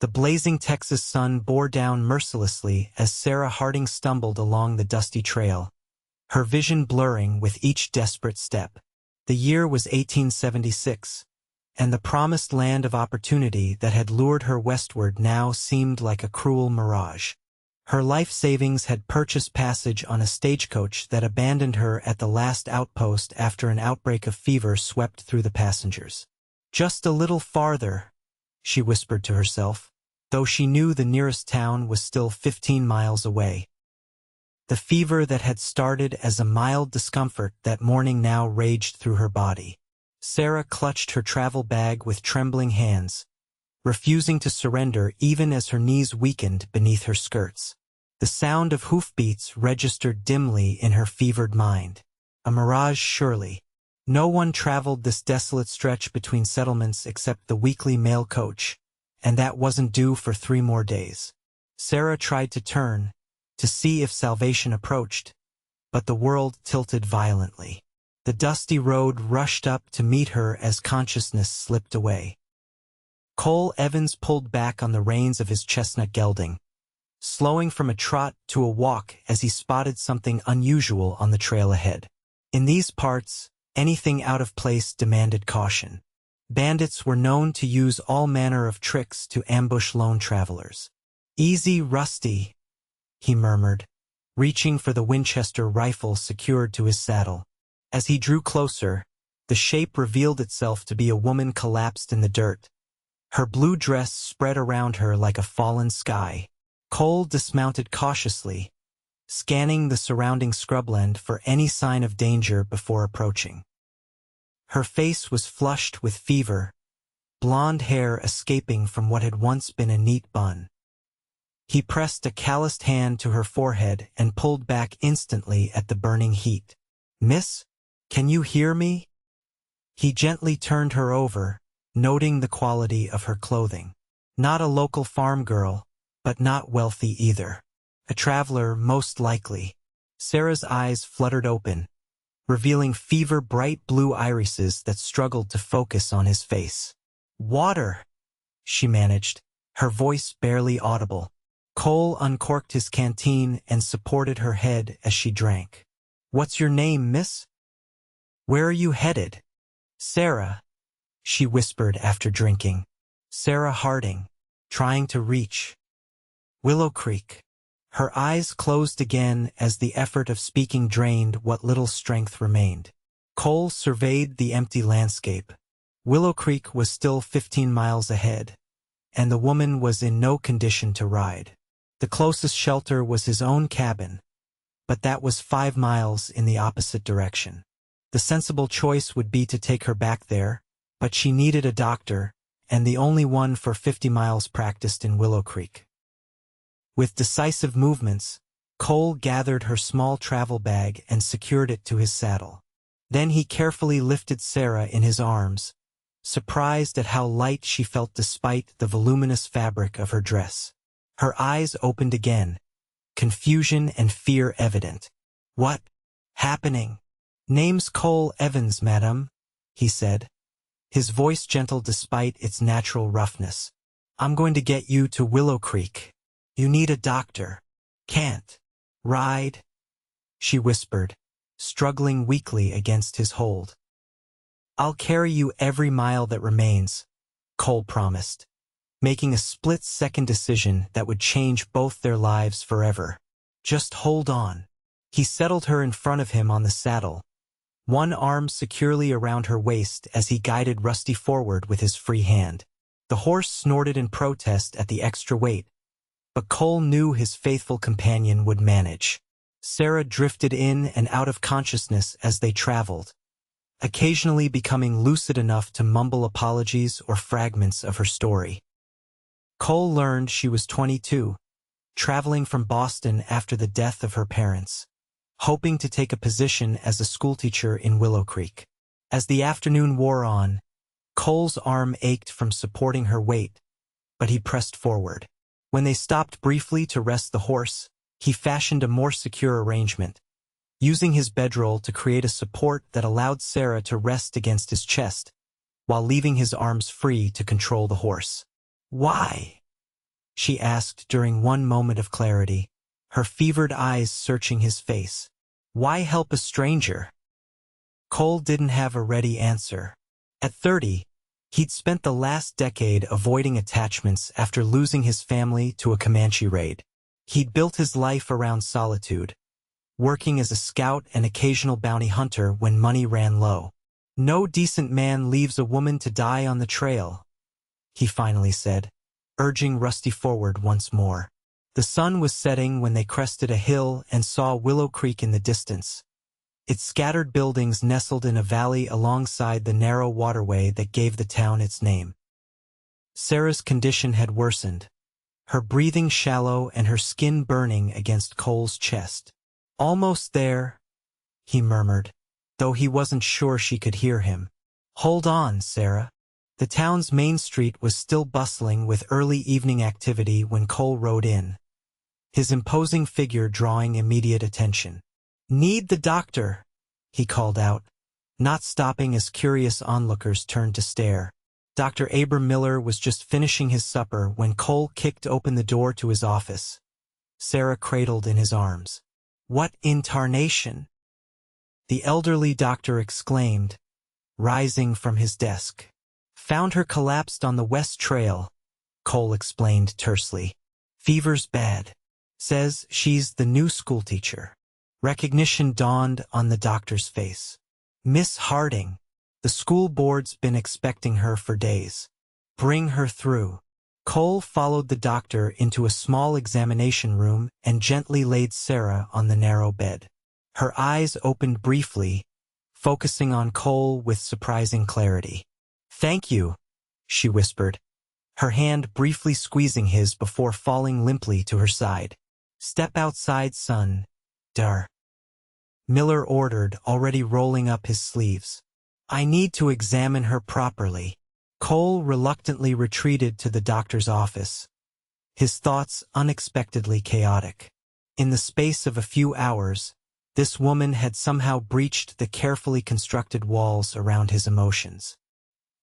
The blazing Texas sun bore down mercilessly as Sarah Harding stumbled along the dusty trail, her vision blurring with each desperate step. The year was 1876, and the promised land of opportunity that had lured her westward now seemed like a cruel mirage. Her life savings had purchased passage on a stagecoach that abandoned her at the last outpost after an outbreak of fever swept through the passengers. Just a little farther, she whispered to herself, though she knew the nearest town was still 15 miles away. The fever that had started as a mild discomfort that morning now raged through her body. Sarah clutched her travel bag with trembling hands, refusing to surrender even as her knees weakened beneath her skirts. The sound of hoofbeats registered dimly in her fevered mind. A mirage, surely. No one traveled this desolate stretch between settlements except the weekly mail coach, and that wasn't due for 3 more days. Sarah tried to turn, to see if salvation approached, but the world tilted violently. The dusty road rushed up to meet her as consciousness slipped away. Cole Evans pulled back on the reins of his chestnut gelding, slowing from a trot to a walk as he spotted something unusual on the trail ahead. In these parts, anything out of place demanded caution. Bandits were known to use all manner of tricks to ambush lone travelers. "Easy, Rusty," he murmured, reaching for the Winchester rifle secured to his saddle. As he drew closer, the shape revealed itself to be a woman collapsed in the dirt. Her blue dress spread around her like a fallen sky. Cole dismounted cautiously, scanning the surrounding scrubland for any sign of danger before approaching. Her face was flushed with fever, blonde hair escaping from what had once been a neat bun. He pressed a calloused hand to her forehead and pulled back instantly at the burning heat. "Miss, can you hear me?" He gently turned her over, noting the quality of her clothing. Not a local farm girl, but not wealthy either. A traveler, most likely. Sarah's eyes fluttered open, revealing fever-bright blue irises that struggled to focus on his face. "Water," she managed, her voice barely audible. Cole uncorked his canteen and supported her head as she drank. "What's your name, miss?" "Where are you headed?" "Sarah," she whispered after drinking. "Sarah Harding, trying to reach Willowcreek." Her eyes closed again as the effort of speaking drained what little strength remained. Cole surveyed the empty landscape. Willowcreek was still 15 miles ahead, and the woman was in no condition to ride. The closest shelter was his own cabin, but that was 5 miles in the opposite direction. The sensible choice would be to take her back there, but she needed a doctor, and the only one for 50 miles practiced in Willowcreek. With decisive movements, Cole gathered her small travel bag and secured it to his saddle. Then he carefully lifted Sarah in his arms, surprised at how light she felt despite the voluminous fabric of her dress. Her eyes opened again, confusion and fear evident. "What happening?" "Name's Cole Evans, madam," he said, his voice gentle despite its natural roughness. "I'm going to get you to Willowcreek. You need a doctor." "Can't ride," she whispered, struggling weakly against his hold. "I'll carry you every mile that remains," Cole promised, making a split-second decision that would change both their lives forever. "Just hold on." He settled her in front of him on the saddle, one arm securely around her waist as he guided Rusty forward with his free hand. The horse snorted in protest at the extra weight, but Cole knew his faithful companion would manage. Sarah drifted in and out of consciousness as they traveled, occasionally becoming lucid enough to mumble apologies or fragments of her story. Cole learned she was 22, traveling from Boston after the death of her parents, hoping to take a position as a schoolteacher in Willowcreek. As the afternoon wore on, Cole's arm ached from supporting her weight, but he pressed forward. When they stopped briefly to rest the horse, he fashioned a more secure arrangement, using his bedroll to create a support that allowed Sarah to rest against his chest, while leaving his arms free to control the horse. "Why?" she asked during one moment of clarity, her fevered eyes searching his face. Why help a stranger? Cole didn't have a ready answer. At 30, he'd spent the last decade avoiding attachments after losing his family to a Comanche raid. He'd built his life around solitude, working as a scout and occasional bounty hunter when money ran low. No decent man leaves a woman to die on the trail, he finally said, urging Rusty forward once more. The sun was setting when they crested a hill and saw Willowcreek in the distance. Its scattered buildings nestled in a valley alongside the narrow waterway that gave the town its name. Sarah's condition had worsened, her breathing shallow and her skin burning against Cole's chest. Almost there, he murmured, though he wasn't sure she could hear him. Hold on, Sarah. The town's main street was still bustling with early evening activity when Cole rode in, his imposing figure drawing immediate attention. Need the doctor, he called out, not stopping as curious onlookers turned to stare. Dr. Abram Miller was just finishing his supper when Cole kicked open the door to his office. Sarah cradled in his arms. What in tarnation? The elderly doctor exclaimed, rising from his desk. Found her collapsed on the West Trail, Cole explained tersely. Fever's bad. Says she's the new schoolteacher. Recognition dawned on the doctor's face. Miss Harding. The school board's been expecting her for days. Bring her through. Cole followed the doctor into a small examination room and gently laid Sarah on the narrow bed. Her eyes opened briefly, focusing on Cole with surprising clarity. Thank you, she whispered, her hand briefly squeezing his before falling limply to her side. Step outside, son. Dar. Miller ordered, already rolling up his sleeves. I need to examine her properly. Cole reluctantly retreated to the doctor's office, his thoughts unexpectedly chaotic. In the space of a few hours, this woman had somehow breached the carefully constructed walls around his emotions.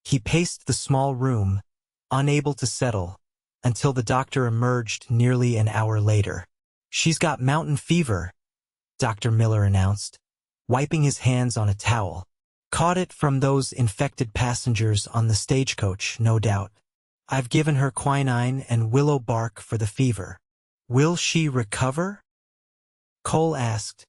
He paced the small room, unable to settle, until the doctor emerged nearly an hour later. She's got mountain fever, Dr. Miller announced, wiping his hands on a towel. Caught it from those infected passengers on the stagecoach, no doubt. I've given her quinine and willow bark for the fever. Will she recover? Cole asked,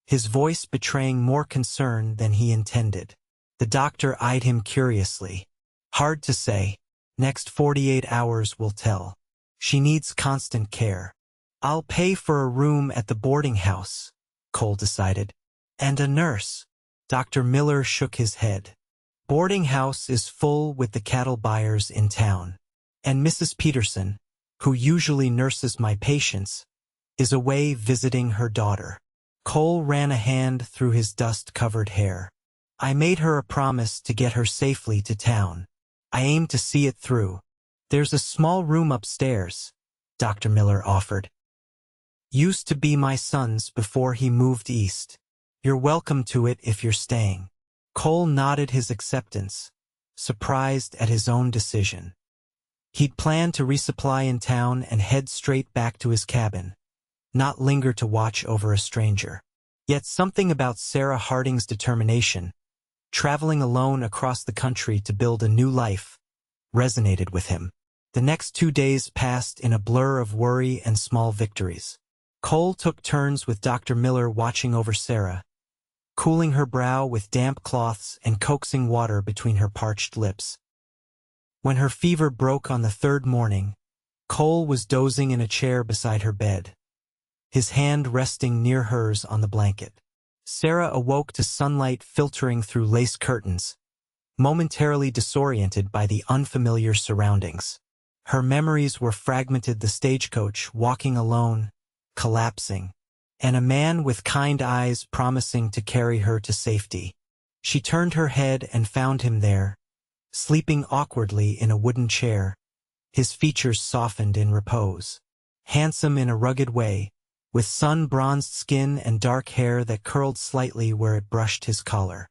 his voice betraying more concern than he intended. The doctor eyed him curiously. Hard to say. Next 48 hours will tell. She needs constant care. I'll pay for a room at the boarding house, Cole decided. And a nurse. Dr. Miller shook his head. Boarding house is full with the cattle buyers in town. And Mrs. Peterson, who usually nurses my patients, is away visiting her daughter. Cole ran a hand through his dust-covered hair. I made her a promise to get her safely to town. I aim to see it through. There's a small room upstairs, Dr. Miller offered. Used to be my son's before he moved east. You're welcome to it if you're staying. Cole nodded his acceptance, surprised at his own decision. He'd planned to resupply in town and head straight back to his cabin, not linger to watch over a stranger. Yet something about Sarah Harding's determination, traveling alone across the country to build a new life, resonated with him. The next 2 days passed in a blur of worry and small victories. Cole took turns with Dr. Miller watching over Sarah, cooling her brow with damp cloths and coaxing water between her parched lips. When her fever broke on the third morning, Cole was dozing in a chair beside her bed, his hand resting near hers on the blanket. Sarah awoke to sunlight filtering through lace curtains, momentarily disoriented by the unfamiliar surroundings. Her memories were fragmented: the stagecoach, walking alone, collapsing, and a man with kind eyes promising to carry her to safety. She turned her head and found him there, sleeping awkwardly in a wooden chair, his features softened in repose. Handsome in a rugged way, with sun-bronzed skin and dark hair that curled slightly where it brushed his collar.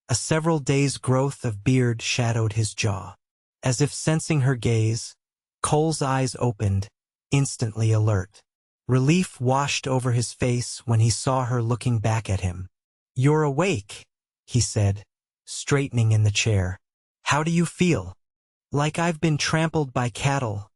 A several days' growth of beard shadowed his jaw. As if sensing her gaze, Cole's eyes opened, instantly alert. Relief washed over his face when he saw her looking back at him. "You're awake," he said, straightening in the chair. "How do you feel?" "Like I've been trampled by cattle,"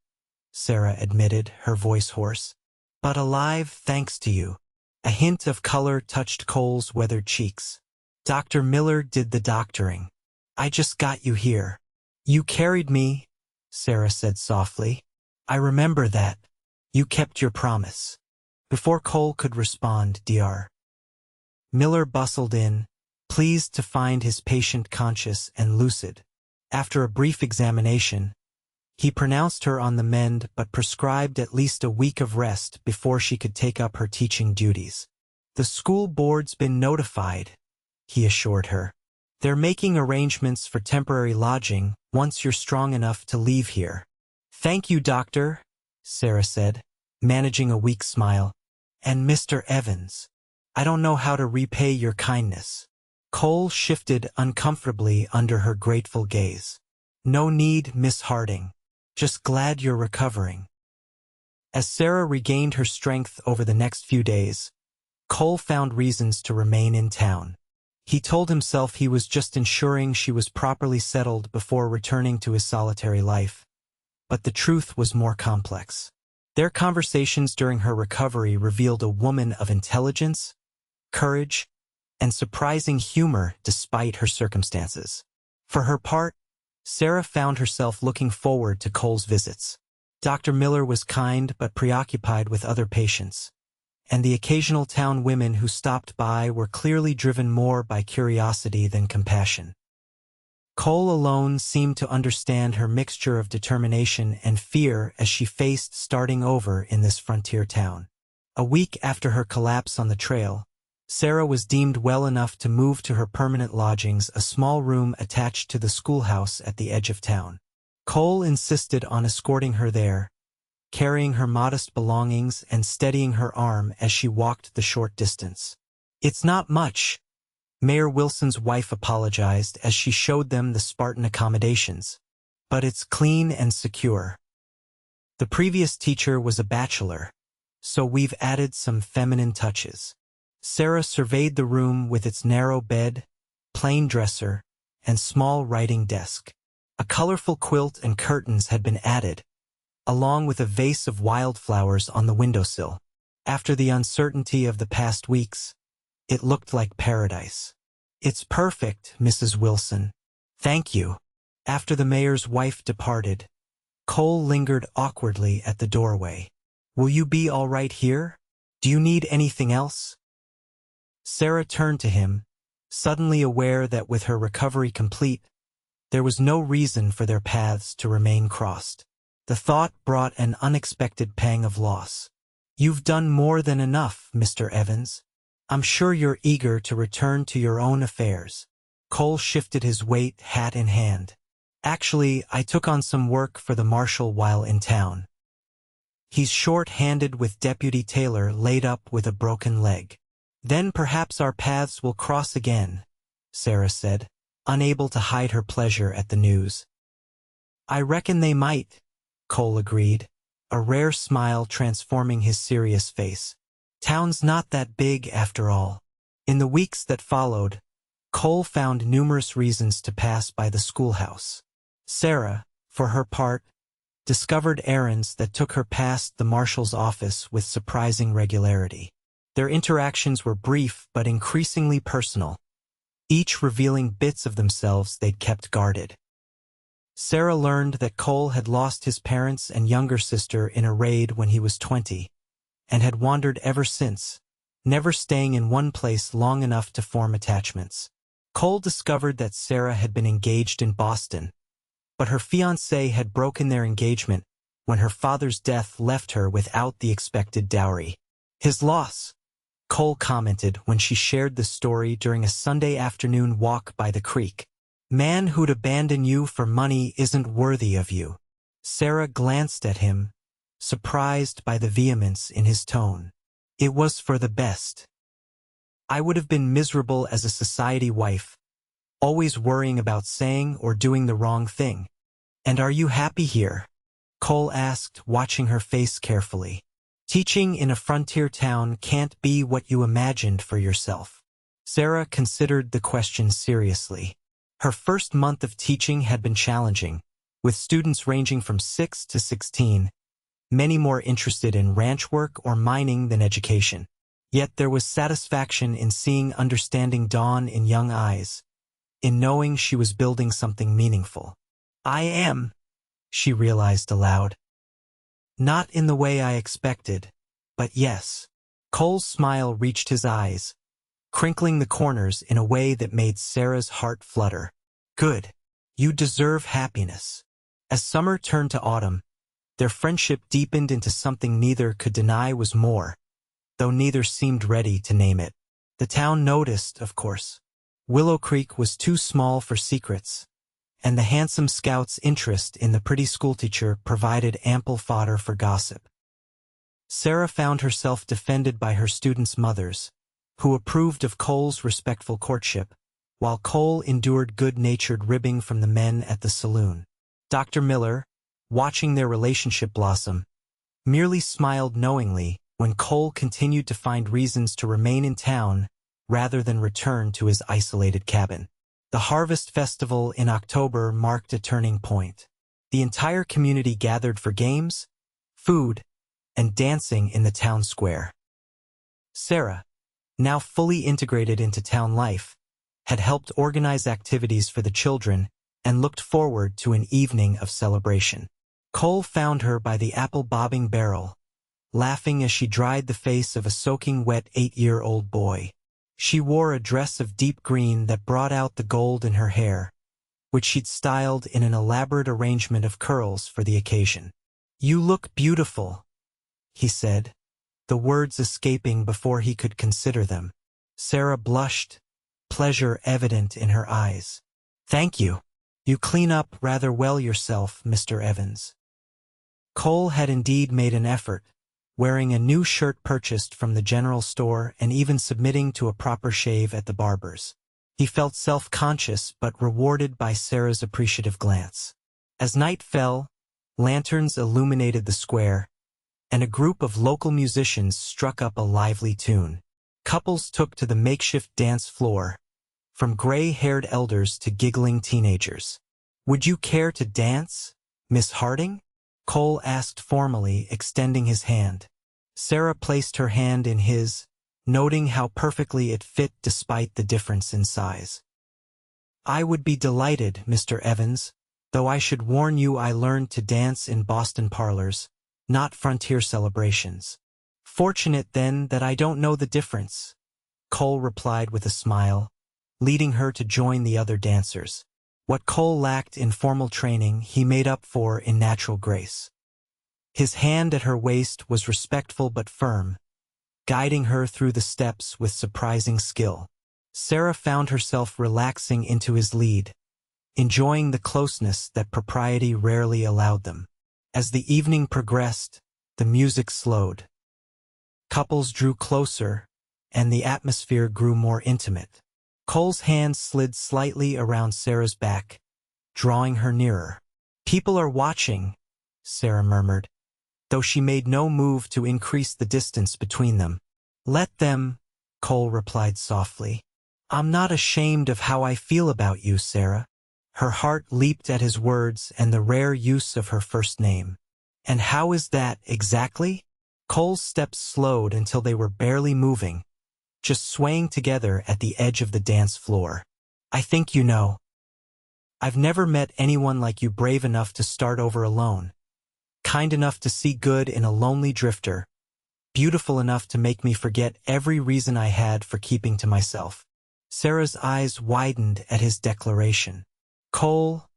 Sarah admitted, her voice hoarse. "But alive thanks to you." A hint of color touched Cole's weathered cheeks. "Dr. Miller did the doctoring. I just got you here." "You carried me," Sarah said softly. "I remember that. You kept your promise." Before Cole could respond, Dr. Miller bustled in, pleased to find his patient conscious and lucid. After a brief examination, he pronounced her on the mend but prescribed at least a week of rest before she could take up her teaching duties. "The school board's been notified," he assured her. "They're making arrangements for temporary lodging once you're strong enough to leave here." "Thank you, Doctor," Sarah said, managing a weak smile. "And Mr. Evans, I don't know how to repay your kindness." Cole shifted uncomfortably under her grateful gaze. "No need, Miss Harding. Just glad you're recovering." As Sarah regained her strength over the next few days, Cole found reasons to remain in town. He told himself he was just ensuring she was properly settled before returning to his solitary life. But the truth was more complex. Their conversations during her recovery revealed a woman of intelligence, courage, and surprising humor despite her circumstances. For her part, Sarah found herself looking forward to Cole's visits. Dr. Miller was kind but preoccupied with other patients, and the occasional town women who stopped by were clearly driven more by curiosity than compassion. Cole alone seemed to understand her mixture of determination and fear as she faced starting over in this frontier town. A week after her collapse on the trail, Sarah was deemed well enough to move to her permanent lodgings, a small room attached to the schoolhouse at the edge of town. Cole insisted on escorting her there, carrying her modest belongings and steadying her arm as she walked the short distance. "It's not much," Mayor Wilson's wife apologized as she showed them the Spartan accommodations, "but it's clean and secure. The previous teacher was a bachelor, so we've added some feminine touches." Sarah surveyed the room with its narrow bed, plain dresser, and small writing desk. A colorful quilt and curtains had been added, along with a vase of wildflowers on the windowsill. After the uncertainty of the past weeks, it looked like paradise. "It's perfect, Mrs. Wilson. Thank you." After the mayor's wife departed, Cole lingered awkwardly at the doorway. "Will you be all right here? Do you need anything else?" Sarah turned to him, suddenly aware that with her recovery complete, there was no reason for their paths to remain crossed. The thought brought an unexpected pang of loss. "You've done more than enough, Mr. Evans. I'm sure you're eager to return to your own affairs." Cole shifted his weight, hat in hand. "Actually, I took on some work for the marshal while in town. He's short-handed with Deputy Taylor laid up with a broken leg." "Then perhaps our paths will cross again," Sarah said, unable to hide her pleasure at the news. "I reckon they might," Cole agreed, a rare smile transforming his serious face. "Town's not that big after all." In the weeks that followed, Cole found numerous reasons to pass by the schoolhouse. Sarah, for her part, discovered errands that took her past the marshal's office with surprising regularity. Their interactions were brief but increasingly personal, each revealing bits of themselves they'd kept guarded. Sarah learned that Cole had lost his parents and younger sister in a raid when he was 20, and had wandered ever since, never staying in one place long enough to form attachments. Cole discovered that Sarah had been engaged in Boston, but her fiancé had broken their engagement when her father's death left her without the expected dowry. "His loss," Cole commented when she shared the story during a Sunday afternoon walk by the creek. "Man who'd abandon you for money isn't worthy of you." Sarah glanced at him, surprised by the vehemence in his tone. "It was for the best. I would have been miserable as a society wife, always worrying about saying or doing the wrong thing. And are you happy here?" Cole asked, watching her face carefully. Teaching in a frontier town can't be what you imagined for yourself. Sarah considered the question seriously. Her first month of teaching had been challenging, with students ranging from 6 to 16, many more interested in ranch work or mining than education. Yet there was satisfaction in seeing understanding dawn in young eyes, in knowing she was building something meaningful. I am, she realized aloud. Not in the way I expected, but yes. Cole's smile reached his eyes, crinkling the corners in a way that made Sarah's heart flutter. Good. You deserve happiness. As summer turned to autumn, their friendship deepened into something neither could deny was more, though neither seemed ready to name it. The town noticed, of course. Willowcreek was too small for secrets, and the handsome scout's interest in the pretty schoolteacher provided ample fodder for gossip. Sarah found herself defended by her students' mothers, who approved of Cole's respectful courtship, while Cole endured good-natured ribbing from the men at the saloon. Dr. Miller, watching their relationship blossom, merely smiled knowingly when Cole continued to find reasons to remain in town rather than return to his isolated cabin. The Harvest Festival in October marked a turning point. The entire community gathered for games, food, and dancing in the town square. Sarah, now fully integrated into town life, had helped organize activities for the children and looked forward to an evening of celebration. Cole found her by the apple-bobbing barrel, laughing as she dried the face of a soaking wet 8-year-old boy. She wore a dress of deep green that brought out the gold in her hair, which she'd styled in an elaborate arrangement of curls for the occasion. "You look beautiful," he said, the words escaping before he could consider them. Sarah blushed, pleasure evident in her eyes. "Thank you. You clean up rather well yourself, Mr. Evans." Cole had indeed made an effort, wearing a new shirt purchased from the general store and even submitting to a proper shave at the barber's. He felt self-conscious but rewarded by Sarah's appreciative glance. As night fell, lanterns illuminated the square, and a group of local musicians struck up a lively tune. Couples took to the makeshift dance floor, from gray-haired elders to giggling teenagers. "Would you care to dance, Miss Harding?" Cole asked formally, extending his hand. Sarah placed her hand in his, noting how perfectly it fit despite the difference in size. "I would be delighted, Mr. Evans, though I should warn you I learned to dance in Boston parlors, not frontier celebrations." "Fortunate, then, that I don't know the difference," Cole replied with a smile, leading her to join the other dancers. What Cole lacked in formal training, he made up for in natural grace. His hand at her waist was respectful but firm, guiding her through the steps with surprising skill. Sarah found herself relaxing into his lead, enjoying the closeness that propriety rarely allowed them. As the evening progressed, the music slowed. Couples drew closer, and the atmosphere grew more intimate. Cole's hand slid slightly around Sarah's back, drawing her nearer. "People are watching," Sarah murmured, though she made no move to increase the distance between them. "Let them," Cole replied softly. "I'm not ashamed of how I feel about you, Sarah." Her heart leaped at his words and the rare use of her first name. "And how is that, exactly?" Cole's steps slowed until they were barely moving, just swaying together at the edge of the dance floor. "I think you know. I've never met anyone like you, brave enough to start over alone, kind enough to see good in a lonely drifter, beautiful enough to make me forget every reason I had for keeping to myself." Sarah's eyes widened at his declaration. "Cole,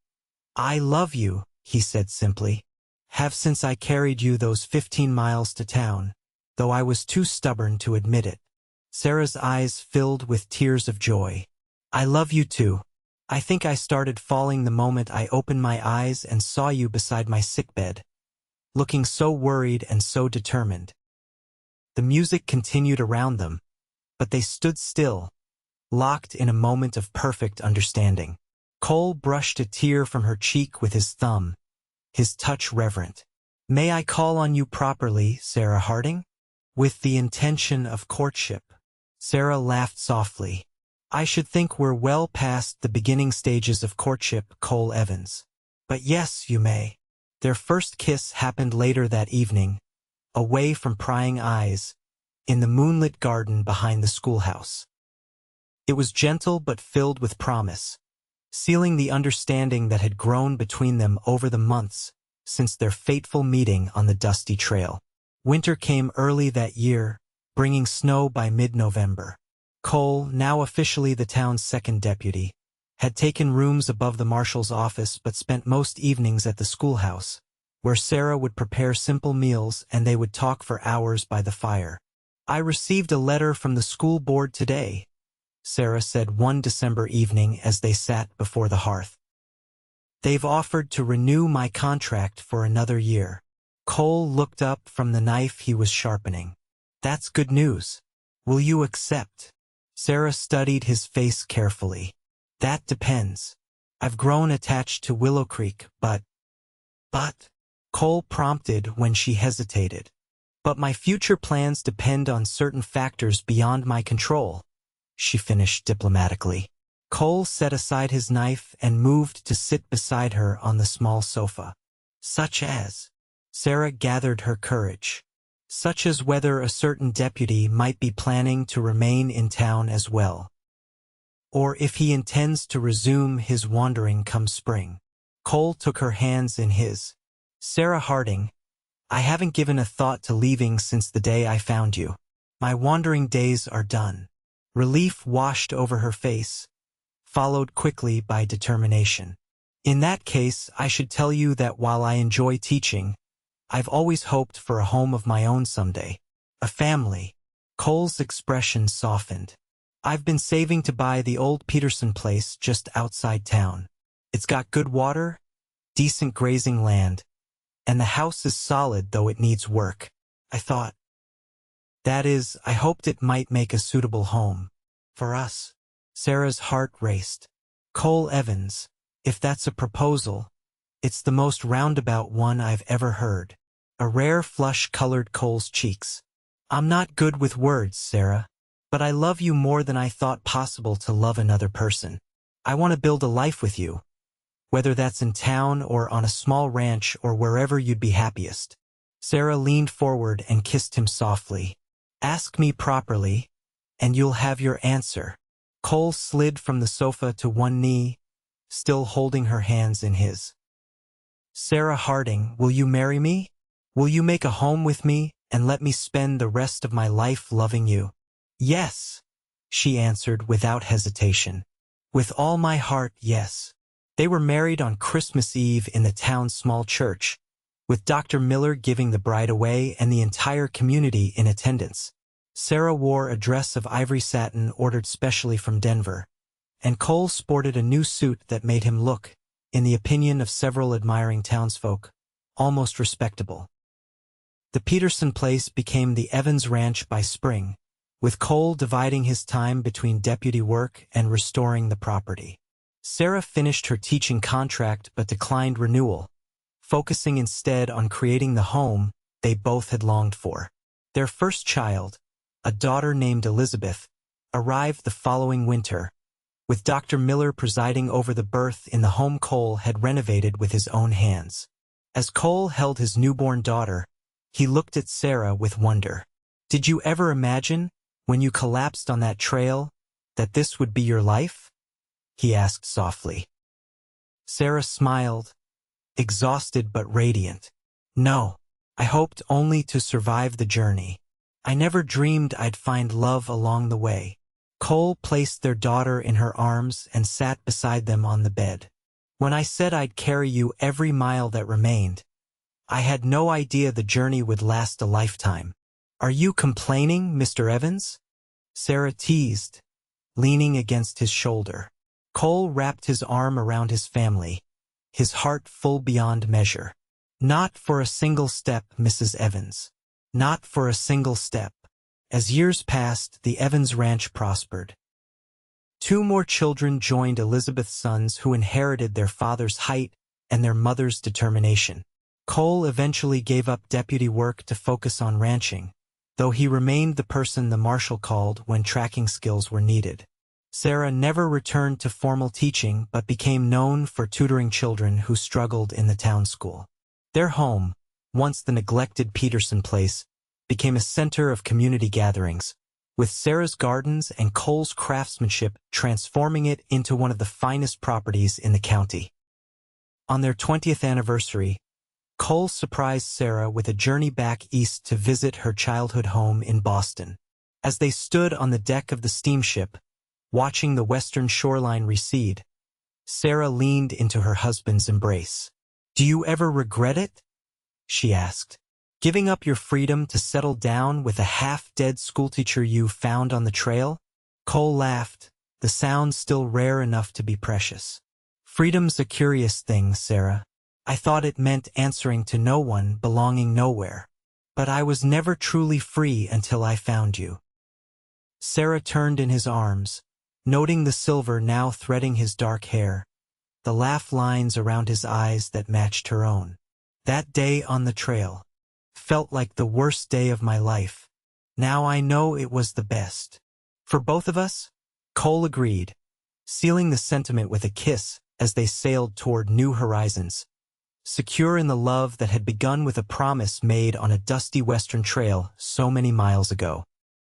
I love you," he said simply. "Have since I carried you those 15 miles to town, though I was too stubborn to admit it." Sarah's eyes filled with tears of joy. "I love you too. I think I started falling the moment I opened my eyes and saw you beside my sickbed, looking so worried and so determined." The music continued around them, but they stood still, locked in a moment of perfect understanding. Cole brushed a tear from her cheek with his thumb, his touch reverent. May I call on you properly, Sarah Harding? With the intention of courtship. Sarah laughed softly. I should think we're well past the beginning stages of courtship, Cole Evans. But yes, you may. Their first kiss happened later that evening, away from prying eyes, in the moonlit garden behind the schoolhouse. It was gentle but filled with promise, sealing the understanding that had grown between them over the months since their fateful meeting on the dusty trail. Winter came early that year, bringing snow by mid-November. Cole, now officially the town's second deputy, had taken rooms above the marshal's office but spent most evenings at the schoolhouse, where Sarah would prepare simple meals and they would talk for hours by the fire. I received a letter from the school board today, Sarah said one December evening as they sat before the hearth. They've offered to renew my contract for another year. Cole looked up from the knife he was sharpening. That's good news. Will you accept? Sarah studied his face carefully. That depends. I've grown attached to Willowcreek, but... Cole prompted when she hesitated. But my future plans depend on certain factors beyond my control, she finished diplomatically. Cole set aside his knife and moved to sit beside her on the small sofa. Such as? Sarah gathered her courage. Such as whether a certain deputy might be planning to remain in town as well. Or if he intends to resume his wandering come spring. Cole took her hands in his. Sarah Harding, I haven't given a thought to leaving since the day I found you. My wandering days are done. Relief washed over her face, followed quickly by determination. In that case, I should tell you that while I enjoy teaching, I've always hoped for a home of my own someday. A family. Cole's expression softened. I've been saving to buy the old Peterson place just outside town. It's got good water, decent grazing land, and the house is solid though it needs work. I thought. That is, I hoped it might make a suitable home. For us. Sarah's heart raced. Cole Evans, if that's a proposal, it's the most roundabout one I've ever heard. A rare flush colored Cole's cheeks. I'm not good with words, Sarah, but I love you more than I thought possible to love another person. I want to build a life with you, whether that's in town or on a small ranch or wherever you'd be happiest. Sarah leaned forward and kissed him softly. Ask me properly, and you'll have your answer. Cole slid from the sofa to one knee, still holding her hands in his. Sarah Harding, will you marry me? Will you make a home with me and let me spend the rest of my life loving you? Yes, she answered without hesitation. With all my heart, yes. They were married on Christmas Eve in the town's small church, with Dr. Miller giving the bride away and the entire community in attendance. Sarah wore a dress of ivory satin ordered specially from Denver, and Cole sported a new suit that made him look, in the opinion of several admiring townsfolk, almost respectable. The Peterson place became the Evans Ranch by spring, with Cole dividing his time between deputy work and restoring the property. Sarah finished her teaching contract but declined renewal, focusing instead on creating the home they both had longed for. Their first child, a daughter named Elizabeth, arrived the following winter, with Dr. Miller presiding over the birth in the home Cole had renovated with his own hands. As Cole held his newborn daughter, he looked at Sarah with wonder. Did you ever imagine, when you collapsed on that trail, that this would be your life? He asked softly. Sarah smiled, exhausted but radiant. No, I hoped only to survive the journey. I never dreamed I'd find love along the way. Cole placed their daughter in her arms and sat beside them on the bed. When I said I'd carry you every mile that remained, I had no idea the journey would last a lifetime. Are you complaining, Mr. Evans? Sarah teased, leaning against his shoulder. Cole wrapped his arm around his family, his heart full beyond measure. Not for a single step, Mrs. Evans. Not for a single step. As years passed, the Evans Ranch prospered. 2 more children joined Elizabeth's sons who inherited their father's height and their mother's determination. Cole eventually gave up deputy work to focus on ranching, though he remained the person the marshal called when tracking skills were needed. Sarah never returned to formal teaching but became known for tutoring children who struggled in the town school. Their home, once the neglected Peterson place, became a center of community gatherings, with Sarah's gardens and Cole's craftsmanship transforming it into one of the finest properties in the county. On their 20th anniversary, Cole surprised Sarah with a journey back east to visit her childhood home in Boston. As they stood on the deck of the steamship, watching the western shoreline recede, Sarah leaned into her husband's embrace. "Do you ever regret it?" she asked. "Giving up your freedom to settle down with a half-dead schoolteacher you found on the trail?" Cole laughed, the sound still rare enough to be precious. "Freedom's a curious thing, Sarah. I thought it meant answering to no one, belonging nowhere. But I was never truly free until I found you." Sarah turned in his arms, noting the silver now threading his dark hair, the laugh lines around his eyes that matched her own. "That day on the trail felt like the worst day of my life. Now I know it was the best. For both of us?" Cole agreed, sealing the sentiment with a kiss as they sailed toward new horizons, secure in the love that had begun with a promise made on a dusty western trail so many miles ago.